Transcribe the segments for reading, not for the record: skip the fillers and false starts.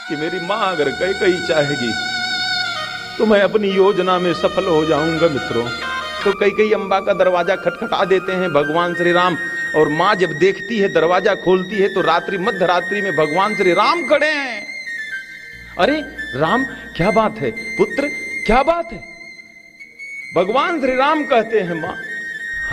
कि मेरी मां अगर कई चाहेगी तो मैं अपनी योजना में सफल हो जाऊंगा मित्रों। तो कई अम्बा का दरवाजा खटखटा देते हैं भगवान श्री राम, और मां जब देखती है दरवाजा खोलती है तो रात्रि मध्य रात्रि में भगवान श्री राम खड़े हैं। अरे राम क्या बात है पुत्र, क्या बात है? भगवान श्री राम कहते हैं मां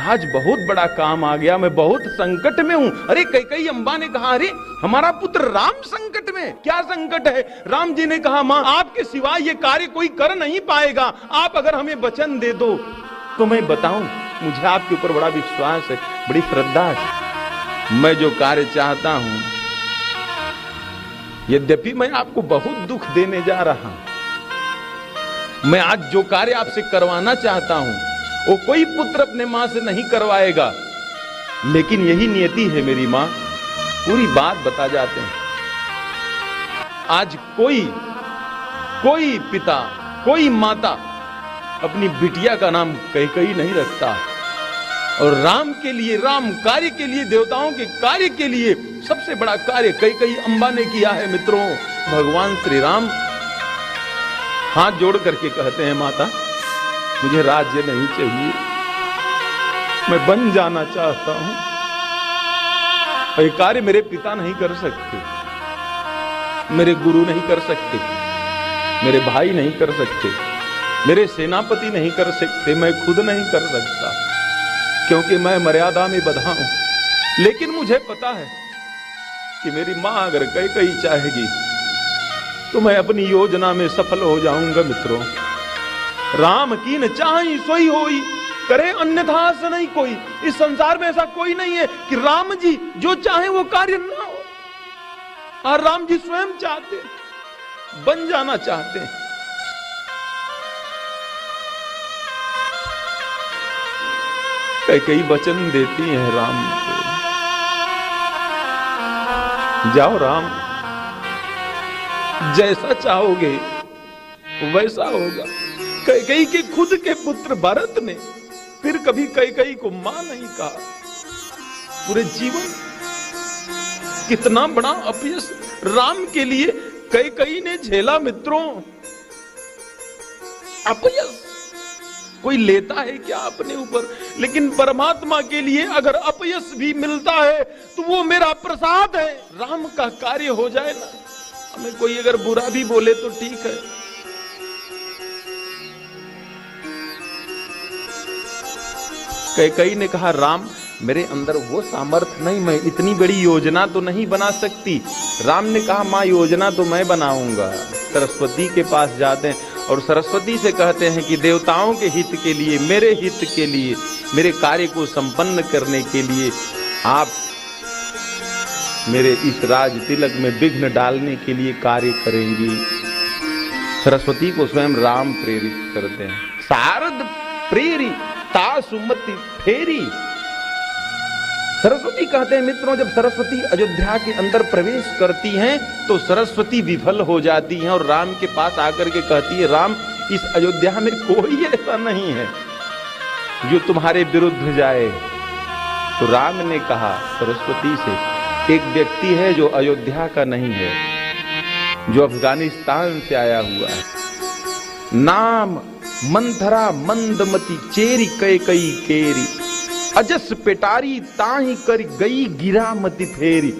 आज बहुत बड़ा काम आ गया, मैं बहुत संकट में हूं। अरे कई अम्बा ने कहा अरे हमारा पुत्र राम संकट में, क्या संकट है? राम जी ने कहा मां आपके सिवाय ये कार्य कोई कर नहीं पाएगा, आप अगर हमें वचन दे दो तो मैं बताऊं, मुझे आपके ऊपर बड़ा विश्वास है, बड़ी श्रद्धा है। मैं जो कार्य चाहता हूं, यद्यपि मैं आपको बहुत दुख देने जा रहा हूं, मैं आज जो कार्य आपसे करवाना चाहता हूं वो कोई पुत्र अपने मां से नहीं करवाएगा, लेकिन यही नियति है मेरी मां। पूरी बात बता जाते हैं। आज कोई पिता, कोई माता अपनी बिटिया का नाम कई नहीं रखता, और राम के लिए, राम कार्य के लिए, देवताओं के कार्य के लिए सबसे बड़ा कार्य कई अम्बा ने किया है मित्रों। भगवान श्री राम हाथ जोड़ करके कहते हैं माता मुझे राज्य नहीं चाहिए, मैं बन जाना चाहता हूं। ये कार्य मेरे पिता नहीं कर सकते, मेरे गुरु नहीं कर सकते, मेरे भाई नहीं कर सकते, मेरे सेनापति नहीं कर सकते, मैं खुद नहीं कर सकता, क्योंकि मैं मर्यादा में बंधा हूं। लेकिन मुझे पता है कि मेरी मां अगर कई चाहेगी तो मैं अपनी योजना में सफल हो जाऊंगा मित्रों। राम की न चाही सोई होई, करे अन्यथा आस नहीं कोई। इस संसार में ऐसा कोई नहीं है कि राम जी जो चाहे वो कार्य ना हो, और राम जी स्वयं चाहते, बन जाना चाहते हैं। कई वचन देती हैं राम को, जाओ राम जैसा चाहोगे वैसा होगा। कई के खुद के पुत्र भरत ने फिर कभी कई को मां नहीं कहा। पूरे जीवन कितना बड़ा अपयश राम के लिए कई ने झेला मित्रों। अपयश कोई लेता है क्या अपने ऊपर? लेकिन परमात्मा के लिए अगर अपयश भी मिलता है तो वो मेरा प्रसाद है। राम का कार्य हो जाए ना, हमें कोई अगर बुरा भी बोले तो ठीक है। कई ने कहा राम मेरे अंदर वो सामर्थ्य नहीं, मैं इतनी बड़ी योजना तो नहीं बना सकती। राम ने कहा मां योजना तो मैं बनाऊंगा। सरस्वती के पास जाते हैं और सरस्वती से कहते हैं कि देवताओं के हित के लिए, मेरे हित के लिए, मेरे कार्य को संपन्न करने के लिए आप मेरे इस राज तिलक में विघ्न डालने के लिए कार्य करेंगी। सरस्वती को स्वयं राम प्रेरित करते हैं। शारद प्रेरी तासुमति फेरी। सरस्वती कहते हैं मित्रों जब सरस्वती अयोध्या के अंदर प्रवेश करती हैं तो सरस्वती विफल हो जाती हैं और राम के पास आकर के कहती है राम इस अयोध्या में कोई ऐसा नहीं है जो तुम्हारे विरुद्ध जाए। तो राम ने कहा सरस्वती से एक व्यक्ति है जो अयोध्या का नहीं है, जो अफगानिस्तान से आया हुआ है, नाम मंथरा मंदमती चेरी कई केरी, अजस पेटारी ताही कर गई गिरा मति फेरी।